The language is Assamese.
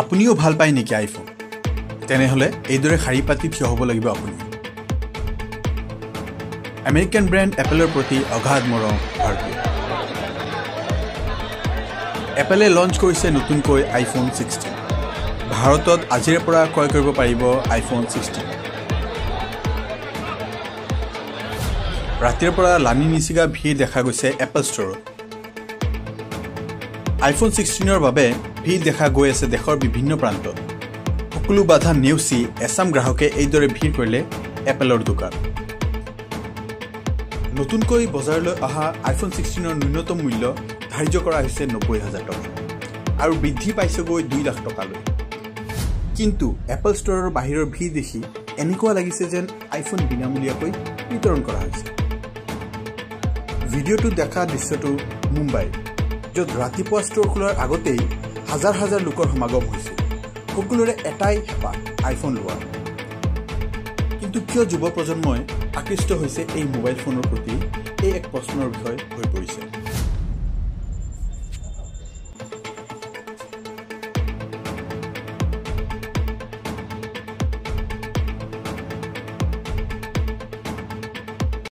আপুনিও ভাল পায় নেকি আইফোন? তেনেহ'লে এইদৰে শাৰী পাতি থিয় হ'ব লাগিব আপুনি। আমেৰিকান ব্ৰেণ্ড এপলৰ প্ৰতি অগাধ মৰম ভাৰতীয়। এপলে লঞ্চ কৰিছে নতুনকৈ আইফোন 16। ভাৰতত আজিৰে পৰা ক্ৰয় কৰিব পাৰিব আইফোন 16। ৰাতিৰ পৰা লানি নিচিগা ভিৰ দেখা গৈছে এপল ষ্টৰত। আইফোন 16ৰ বাবে ভিৰ দেখা গৈ আছে দেশৰ বিভিন্ন প্ৰান্তত। সকলো বাধা নেওচি এছাম গ্ৰাহকে এইদৰে ভিৰ কৰিলে এপলৰ দোকান। নতুনকৈ বজাৰলৈ অহা আইফোন 16ৰ ন্যূনতম মূল্য ধাৰ্য কৰা হৈছে 90,000 টকা আৰু বৃদ্ধি পাইছেগৈ 2 লাখ টকালৈ। কিন্তু এপল ষ্টৰৰ বাহিৰৰ ভিৰ দেখি এনেকুৱা লাগিছে যেন আইফোন বিনামূলীয়াকৈ বিতৰণ কৰা হৈছে। ভিডিঅ'টোত দেখা দৃশ্যটো মুম্বাই, য'ত ৰাতিপুৱা ষ্ট'ৰ খোলাৰ আগতেই হাজাৰ হাজাৰ লোকৰ সমাগম হৈছিল। সকলোৰে এটাই হেঁপাহ আইফোন লোৱা। কিন্তু কিয় যুৱ প্ৰজন্মই আকৃষ্ট হৈছে এই মোবাইল ফোনৰ প্ৰতি, এই এক প্ৰশ্নৰ বিষয় হৈ পৰিছে।